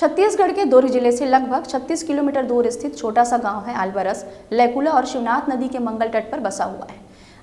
छत्तीसगढ़ के दुर्ग जिले से लगभग 36 किलोमीटर दूर स्थित छोटा सा गांव है आलबरस लैकुला और शिवनाथ नदी के मंगल तट पर बसा हुआ है।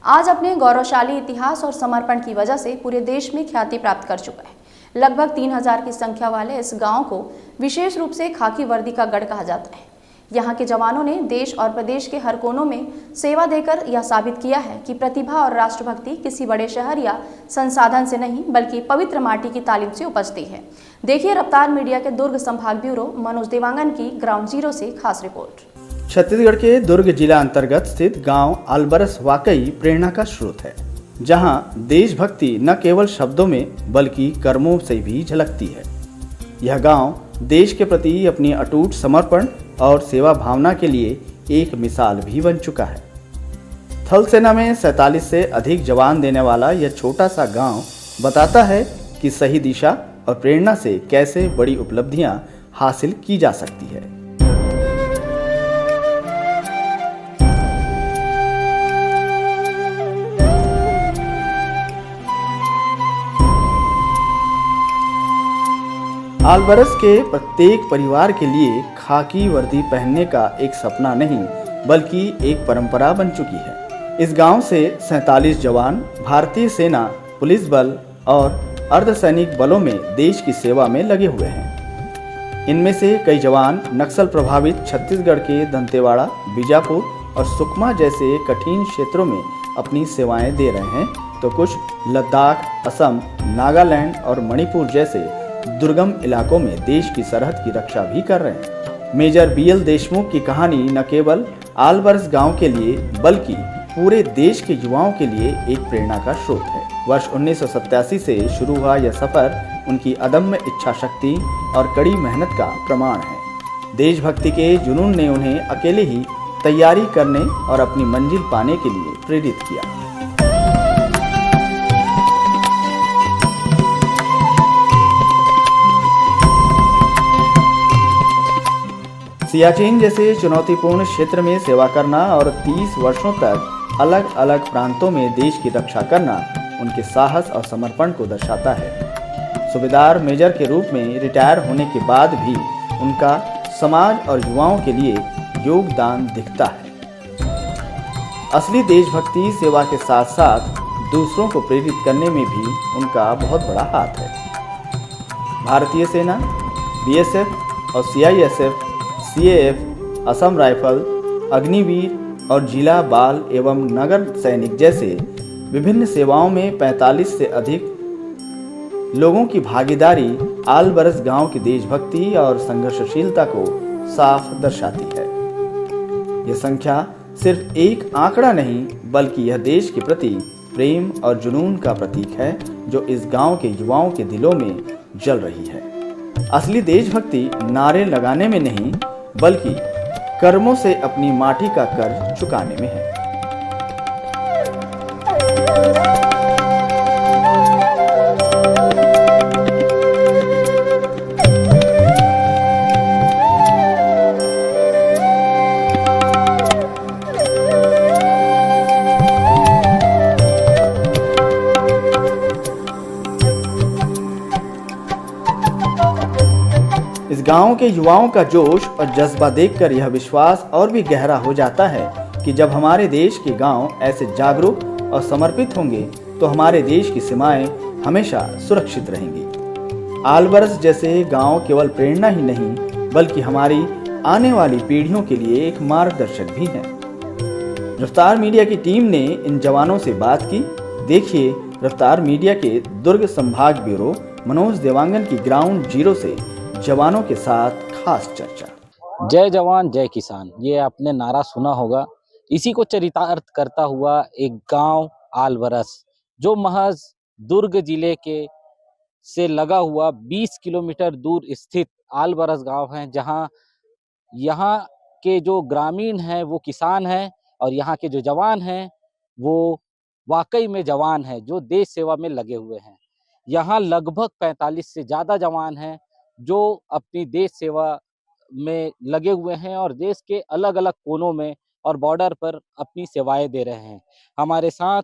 आज अपने गौरवशाली इतिहास और समर्पण की वजह से पूरे देश में ख्याति प्राप्त कर चुका है। लगभग 3000 की संख्या वाले इस गांव को विशेष रूप से खाकी वर्दी का गढ़ कहा जाता है। यहाँ के जवानों ने देश और प्रदेश के हर कोनों में सेवा देकर यह साबित किया है कि प्रतिभा और राष्ट्रभक्ति किसी बड़े शहर या संसाधन से नहीं बल्कि पवित्र माटी की तालीम से उपजती है। देखिए रफ्तार मीडिया के दुर्ग संभाग ब्यूरो मनोज देवांगन की ग्राउंड जीरो से खास रिपोर्ट। छत्तीसगढ़ के दुर्ग जिला अंतर्गत स्थित गांव आलबरस वाकई प्रेरणा का स्रोत है, जहां देशभक्ति न केवल शब्दों में बल्कि कर्मों से भी झलकती है। यह गांव देश के प्रति अपनी अटूट समर्पण और सेवा भावना के लिए एक मिसाल भी बन चुका है। थल सेना में 47 से अधिक जवान देने वाला यह छोटा सा गांव बताता है कि सही दिशा और प्रेरणा से कैसे बड़ी उपलब्धियां हासिल की जा सकती है। आलबरस के प्रत्येक परिवार के लिए खाकी वर्दी पहनने का एक सपना नहीं बल्कि एक परंपरा बन चुकी है। इस गांव से 47 जवान भारतीय सेना, पुलिस बल और अर्धसैनिक बलों में देश की सेवा में लगे हुए हैं। इनमें से कई जवान नक्सल प्रभावित छत्तीसगढ़ के दंतेवाड़ा, बीजापुर और सुकमा जैसे कठिन क्षेत्रों में अपनी सेवाएं दे रहे हैं, तो कुछ लद्दाख, असम, नागालैंड और मणिपुर जैसे दुर्गम इलाकों में देश की सरहद की रक्षा भी कर रहे हैं। मेजर BL देशमुख की कहानी न केवल आलबरस गांव के लिए बल्कि पूरे देश के युवाओं के लिए एक प्रेरणा का स्रोत है। वर्ष 1987 से शुरू हुआ यह सफर उनकी अदम्य इच्छा शक्ति और कड़ी मेहनत का प्रमाण है। देशभक्ति के जुनून ने उन्हें अकेले ही तैयारी करने और अपनी मंजिल पाने के लिए प्रेरित किया। सियाचिन जैसे चुनौतीपूर्ण क्षेत्र में सेवा करना और 30 वर्षों तक अलग अलग प्रांतों में देश की रक्षा करना उनके साहस और समर्पण को दर्शाता है। सूबेदार मेजर के रूप में रिटायर होने के बाद भी उनका समाज और युवाओं के लिए योगदान दिखता है। असली देशभक्ति सेवा के साथ साथ दूसरों को प्रेरित करने में भी उनका बहुत बड़ा हाथ है। भारतीय सेना, BSF और CISF, CAF, Assam rifle, Agniveer और जिला बाल एवं नगर सैनिक जैसे विभिन्न सेवाओं में 45 से अधिक लोगों की भागीदारी आलबरस गांव की देशभक्ति और संघर्षशीलता को साफ दर्शाती है। यह संख्या सिर्फ एक आंकड़ा नहीं बल्कि यह देश के प्रति प्रेम और जुनून का प्रतीक है, जो इस गांव के युवाओं के दिलों में जल रही है। असली देशभक्ति नारे लगाने में नहीं बल्कि कर्मों से अपनी माटी का कर्ज चुकाने में है। इस गांव के युवाओं का जोश और जज्बा देखकर यह विश्वास और भी गहरा हो जाता है कि जब हमारे देश के गांव ऐसे जागरूक और समर्पित होंगे तो हमारे देश की सीमाएं हमेशा सुरक्षित रहेंगी। आलबरस जैसे गांव केवल प्रेरणा ही नहीं बल्कि हमारी आने वाली पीढ़ियों के लिए एक मार्गदर्शक भी है। रफ्तार मीडिया की टीम ने इन जवानों से बात की। देखिए रफ्तार मीडिया के दुर्ग संभाग ब्यूरो मनोज देवांगन की ग्राउंड जीरो से जवानों के साथ खास चर्चा। जय जवान जय किसान, ये आपने नारा सुना होगा। इसी को चरितार्थ करता हुआ एक गांव आलबरस, जो महज दुर्ग जिले के से लगा हुआ 20 किलोमीटर दूर स्थित आलबरस गांव है, जहां यहाँ के जो ग्रामीण हैं वो किसान हैं और यहाँ के जो जवान हैं वो वाकई में जवान हैं, जो देश सेवा में लगे हुए हैं। यहाँ लगभग 45 से ज़्यादा जवान हैं जो अपनी देश सेवा में लगे हुए हैं और देश के अलग अलग कोनों में और बॉर्डर पर अपनी सेवाएं दे रहे हैं। हमारे साथ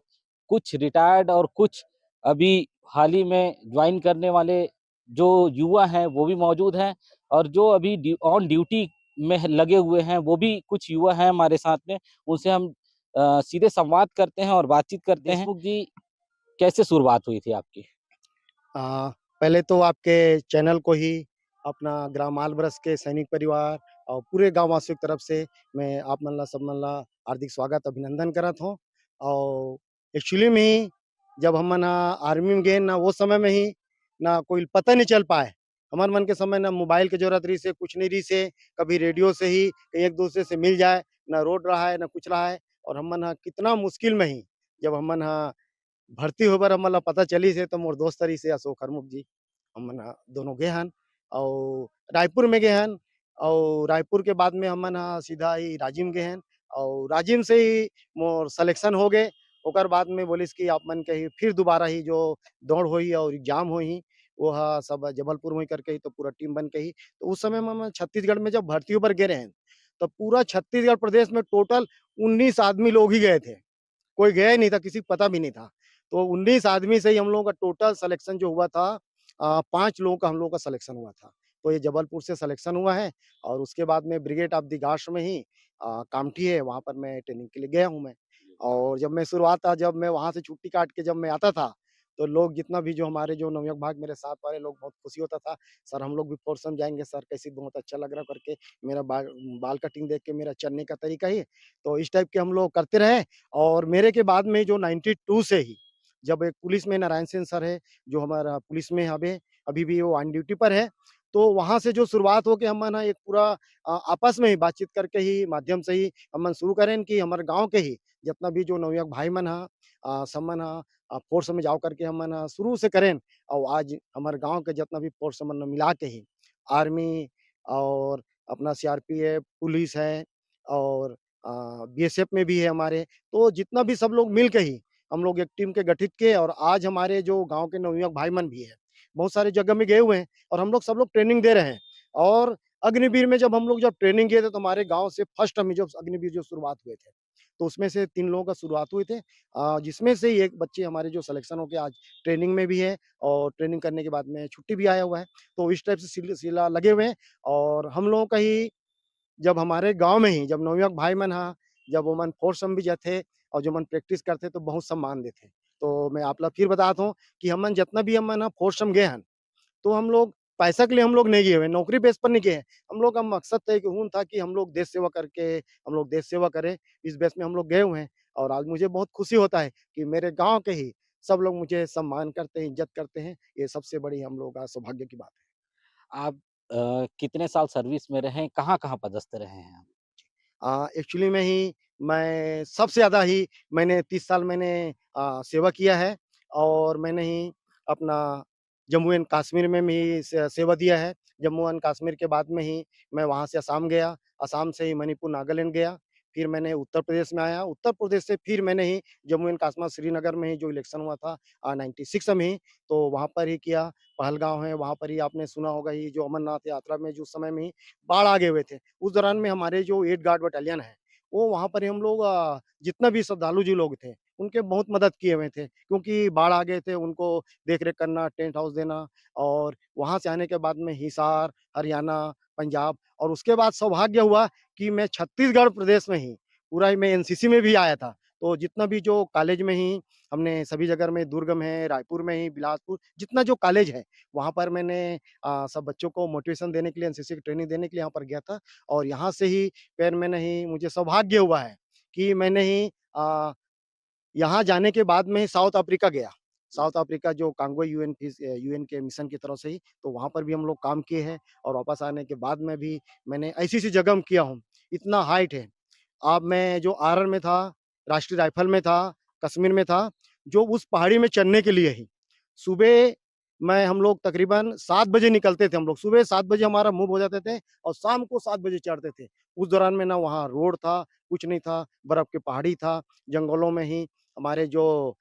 कुछ रिटायर्ड और कुछ अभी हाल ही में ज्वाइन करने वाले जो युवा हैं वो भी मौजूद हैं। और जो अभी ऑन ड्यूटी में लगे हुए हैं वो भी कुछ युवा हैं हमारे साथ में, उनसे हम सीधे संवाद करते हैं और बातचीत करते हैं। देशमुख जी, कैसे शुरुआत हुई थी आपकी? आ, पहले तो आपके चैनल को ही अपना ग्राम आलब्रस के सैनिक परिवार और पूरे गांव वासियों की तरफ से मैं आप मन ला सब मन ला हार्दिक स्वागत अभिनंदन करत हूँ। और एक्चुअली में ही जब हम मन आर्मी में गए ना वो समय में ही ना कोई पता नहीं चल पाए। हमारे मन के समय ना मोबाइल की जरूरत रही से कुछ नहीं रही से कभी रेडियो से ही कहीं एक दूसरे से मिल जाए, ना रोड रहा है ना कुछ रहा है। और हम मन कितना मुश्किल में ही जब हम मन भर्ती होबर हमन ला पता चली से तो मोर दोस्त तरी से अशोक हरमुख जी हमन दोनों गए हन और रायपुर में गए हन। और रायपुर के बाद में हमन सीधा ही राजिम गए हन और राजिम से ही मोर सिलेक्शन हो गए। ओकर बाद में बोलिस कि आप मन के ही फिर दोबारा ही जो दौड़ होई और एग्जाम होई वो सब जबलपुर में करके ही तो पूरा टीम बन के ही तो उस समय में हम छत्तीसगढ़ में जब भर्ती होकर गए हैं तो पूरा छत्तीसगढ़ प्रदेश में टोटल 19 आदमी लोग ही गए थे। कोई गया ही नहीं था, किसी को पता भी नहीं था। तो 19 आदमी से ही हम लोगों का टोटल सिलेक्शन जो हुआ था 5 लोगों का हम लोगों का सिलेक्शन हुआ था। तो ये जबलपुर से सिलेक्शन हुआ है और उसके बाद में ब्रिगेड ऑफ द गार्ड्स में ही कामठी है, वहाँ पर मैं ट्रेनिंग के लिए गया हूँ मैं। और जब मैं शुरुआत था, जब मैं वहाँ से छुट्टी काट के जब मैं आता था, तो लोग जितना भी जो हमारे जो नवयुवक भाग मेरे साथ वाले लोग बहुत खुशी होता था, "सर हम लोग भी फोर्स में जाएँगे सर, कैसे बहुत अच्छा लग रहा" करके। मेरा बाल कटिंग देख के मेरा चलने का तरीका ही तो इस टाइप के हम लोग करते रहे। और मेरे के बाद में जो 92 से ही जब एक पुलिस में नारायण सेन सर है, जो हमारा पुलिस में अभी भी वो ऑन ड्यूटी पर है। तो वहाँ से जो शुरुआत हो के हम ना एक पूरा आपस में ही बातचीत करके ही माध्यम से ही हमन शुरू करें कि हमारे गाँव के ही जितना भी जो नवयुवक भाई मन सब मन फ़ोर्स में जाओ करके हमन शुरू से करें। और आज हमारे गाँव के जितना भी फ़ोर्स मन मिला के ही आर्मी और अपना सीआरपीएफ, पुलिस है और बीएसएफ में भी है हमारे। तो जितना भी सब लोग मिल के ही हम लोग एक टीम के गठित किए और आज हमारे जो गाँव के नवयुवक भाई मन भी हैं, बहुत सारे जगह में गए हुए हैं और हम लोग सब लोग ट्रेनिंग दे रहे हैं। और अग्निवीर में जब हम लोग जब ट्रेनिंग किए थे तो हमारे गाँव से फर्स्ट हम जो अग्निवीर जो शुरुआत हुए थे, तो उसमें से 3 लोगों का शुरुआत हुए थे। जिसमें से ही एक बच्चे हमारे जो सिलेक्शन हो के आज ट्रेनिंग में भी है और ट्रेनिंग करने के बाद में छुट्टी भी आया हुआ है। तो इस टाइप से सिलसिला लगे हुए हैं। और हम लोगों का ही जब हमारे गाँव में ही जब नवयुवक भाई मन जब वो मन फ़ोर्स में भी जाते और जो मन प्रैक्टिस करते तो बहुत सम्मान देते। तो मैं आप ला फिर बताता हूँ कि हमन जितना भी हमन फ़ोर्स में गए हन, तो हम लोग पैसा के लिए हम लोग नहीं गए हुए हैं, नौकरी बेस पर नहीं गए हैं। हम लोग का मकसद था कि था कि हम लोग देश सेवा करके हम लोग देश सेवा करें, इस बेस में हम लोग गए हुए हैं। और आज मुझे बहुत खुशी होता है कि मेरे गाँव के ही सब लोग मुझे सम्मान करते हैं, इज़्ज़त करते हैं। ये सबसे बड़ी हम लोग का सौभाग्य की बात है। आप कितने साल सर्विस में रहे? कहाँ-कहाँ पदस्थ रहे हैं आप? एक्चुअली में ही मैं सबसे ज़्यादा ही मैंने 30 साल मैंने सेवा किया है और मैंने ही अपना जम्मू एंड कश्मीर में भी सेवा दिया है। जम्मू एंड कश्मीर के बाद में ही मैं वहाँ से असम गया, असम से ही मणिपुर, नागालैंड गया, फिर मैंने उत्तर प्रदेश में आया, उत्तर प्रदेश से फिर मैंने ही जम्मू एंड कश्मीर श्रीनगर में ही जो इलेक्शन हुआ था 96 में ही, तो वहाँ पर ही किया। पहलगाँव है, वहाँ पर ही आपने सुना होगा ये जो अमरनाथ यात्रा में जो उस समय में ही बाढ़ आ गए हुए थे। उस दौरान में हमारे जो 8 गार्ड बटालियन है, वो वहाँ पर ही हम लोग जितना भी श्रद्धालु जी लोग थे, उनके बहुत मदद किए हुए थे। क्योंकि बाढ़ आ गए थे, उनको देख-रेख करना, टेंट हाउस देना और वहाँ से आने के बाद में हिसार, हरियाणा, पंजाब और उसके बाद सौभाग्य हुआ कि मैं छत्तीसगढ़ प्रदेश में ही पूरा ही मैं एनसीसी में भी आया था। तो जितना भी जो कॉलेज में ही हमने सभी जगह में दुर्ग में, रायपुर में ही, बिलासपुर जितना जो कॉलेज है, वहाँ पर मैंने सब बच्चों को मोटिवेशन देने के लिए एनसीसी की ट्रेनिंग देने के लिए यहाँ पर गया था। और यहाँ से ही फिर मैंने ही मुझे सौभाग्य हुआ है कि मैंने ही यहाँ जाने के बाद में साउथ अफ्रीका गया। साउथ अफ्रीका जो कांगो यूएन के मिशन की तरफ से ही, तो वहाँ पर भी हम लोग काम किए हैं और वापस आने के बाद में भी मैंने ऐसी-ऐसी जगह में किया हूँ। इतना हाइट है। अब मैं जो आरआर में था, राष्ट्रीय राइफल में था, कश्मीर में था, जो उस पहाड़ी में चढ़ने के लिए ही सुबह मैं हम लोग तकरीबन 7 बजे निकलते थे हम लोग। सुबह 7 बजे हमारा मूव हो जाते थे और शाम को 7 बजे चढ़ते थे। उस दौरान में ना वहाँ रोड था, कुछ नहीं था, बर्फ की पहाड़ी था, जंगलों में ही हमारे जो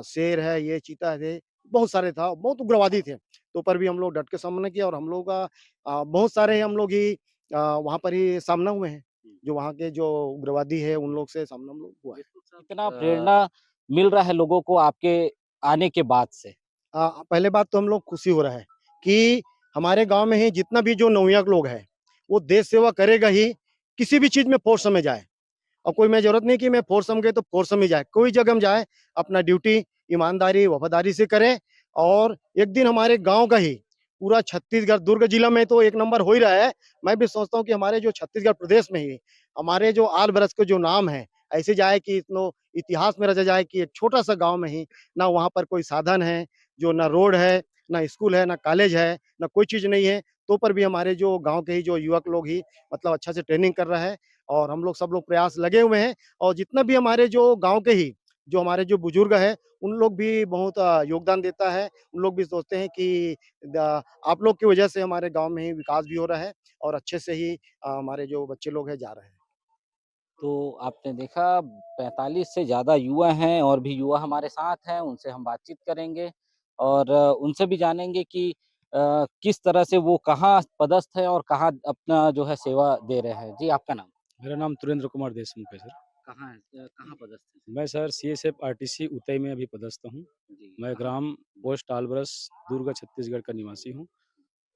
शेर है, ये चीता थे, बहुत सारे था, बहुत उग्रवादी थे। तो पर भी हम लोग डट के सामना किया और हम लोग का बहुत सारे हम लोग ही वहाँ पर ही सामना हुए हैं। जो वहाँ के जो उग्रवादी है, उन लोग से सामना हम लोग हुआ है। कितना प्रेरणा मिल रहा है लोगों को आपके आने के बाद से? पहले बात तो हम लोग खुशी हो रहा है कि हमारे गांव में ही जितना भी जो नवयुवक लोग हैं वो देश सेवा करेगा ही, किसी भी चीज में फोर्स में जाए। और कोई मैं जरूरत नहीं कि मैं फोर्स में गए तो फोर्स में जाए, कोई जगह में जाए अपना ड्यूटी ईमानदारी वफादारी से करे। और एक दिन हमारे गांव का ही पूरा छत्तीसगढ़ दुर्ग जिला में तो एक नंबर हो ही रहा है। मैं भी सोचता हूँ कि हमारे जो छत्तीसगढ़ प्रदेश में ही हमारे जो आल बरस के जो नाम है ऐसे जाए कि इतनो इतिहास में रचा जाए कि एक छोटा सा गांव में ही ना वहाँ पर कोई साधन है, जो ना रोड है, ना स्कूल है, ना कॉलेज है, ना कोई चीज नहीं है, तो पर भी हमारे जो गांव के ही जो युवक लोग ही मतलब अच्छा से ट्रेनिंग कर रहा है। और हम लोग सब लोग प्रयास लगे हुए हैं। और जितना भी हमारे जो गांव के ही जो हमारे जो बुजुर्ग है उन लोग भी बहुत योगदान देता है। उन लोग भी सोचते हैं कि आप लोग की वजह से हमारे गांव में ही विकास भी हो रहा है और अच्छे से ही हमारे जो बच्चे लोग हैं जा रहे हैं। तो आपने देखा 45 से ज़्यादा युवा हैं और भी युवा हमारे साथ हैं, उनसे हम बातचीत करेंगे और उनसे भी जानेंगे कि किस तरह से वो कहाँ पदस्थ हैं और कहाँ अपना जो है सेवा दे रहे हैं। जी, आपका नाम? मेरा नाम तुरेंद्र कुमार देशमुख है सर। कहाँ है? कहाँ पदस्थ हैं? मैं सर सीएसएफ आरटीसी उतई में अभी पदस्थ हूँ। जी, मैं कहाँ? ग्राम पोस्ट आलबरस दुर्ग छत्तीसगढ़ का निवासी हूँ।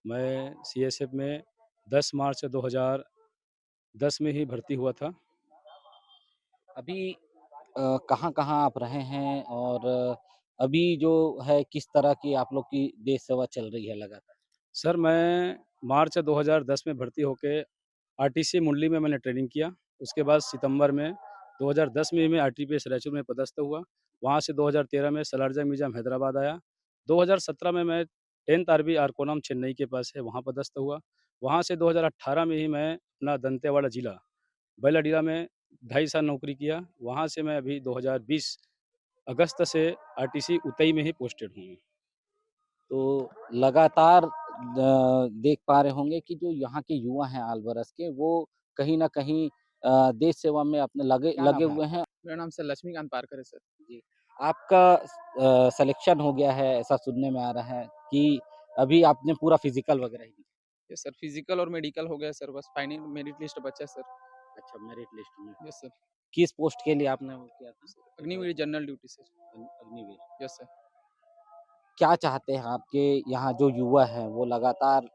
मैं सीएसएफ में 10 मार्च 2010 में ही भर्ती हुआ था। अभी कहाँ-कहाँ आप रहे हैं और अभी जो है किस तरह की आप लोग की देश सेवा चल रही है लगातार? सर मैं मार्च 2010 में भर्ती होके आरटीसी मुंडली में मैंने ट्रेनिंग किया। उसके बाद सितंबर में 2010 में ही मैं आरटीपीएस रायचूर में पदस्थ हुआ। वहाँ से 2013 में सलारजंग म्यूजियम हैदराबाद आया। 2017 में मैं 10th आरबी आरकोनम चेन्नई के पास है, वहाँ पदस्थ हुआ। वहाँ से 2018 में ही मैं अपना दंतेवाड़ा जिला बैलाडीला में 2.5 साल नौकरी किया। वहाँ से मैं अभी 2020 अगस्त से आरटीसी उतई में ही पोस्टेड हूँ। तो लगातार देख पा रहे होंगे कि जो यहाँ के युवा हैं आलबरस के वो कहीं न कहीं देश सेवा में अपने लगे क्या लगे नाम है हुए आपका? हैं। मेरा नाम सर लक्ष्मीकांत पारकर है सर। जी, आपका सिलेक्शन हो गया है ऐसा सुनने में आ रहा है कि अभी आपने पूरा फिज़िकल वगैरह ही दिया। यस सर, फिजिकल और मेडिकल हो गया सर, बस फाइनल मेरिट लिस्ट बचा है सर। अच्छा, मेरिट लिस्ट में। Yes sir. किस पोस्ट के लिए आपने वो किया था? Agniveer general duty sir. Agniveer. Yes sir. क्या चाहते हैं आपके यहाँ जो युवा हैं वो लगातार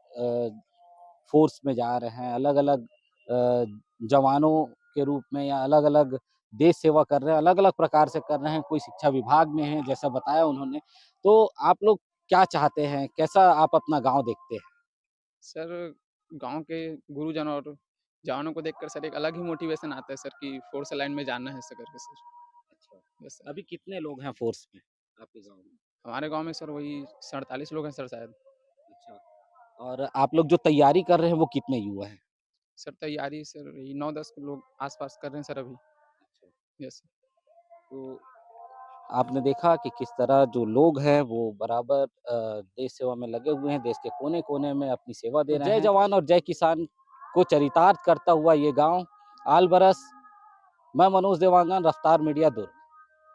फ़ोर्स में जा रहे हैं, अलग-अलग जवानों के रूप में या अलग-अलग देश सेवा कर रहे हैं, अलग-अलग प्रकार से कर रहे हैं, कोई शिक्षा विभाग में है जैसा बताया उन्होंने। तो आप लोग क्या चाहते हैं? कैसा आप अपना गाँव देखते हैं? सर गाँव के गुरुजन और जवानों को देखकर सर एक अलग ही मोटिवेशन आता है सर कि फोर्स लाइन में जाना है ऐसा करके सर। अच्छा, यस सर। अभी कितने लोग हैं फ़ोर्स में आपके गाँव में? हमारे गाँव में सर वही 47 लोग हैं सर शायद। अच्छा, और आप लोग जो तैयारी कर रहे हैं वो कितने युवा हैं? सर तैयारी सर यही 9-10 लोग आस-पास कर रहे हैं सर अभी। अच्छा, यस सर। तो आपने देखा कि किस तरह जो लोग हैं वो बराबर देश सेवा में लगे हुए हैं, देश के कोने-कोने में अपनी सेवा दे रहे हैं। जय जवान और जय किसान को चरितार्थ करता हुआ ये गाँव आलबरस। मैं मनोज देवांगन, रफ्तार मीडिया दुर्ग।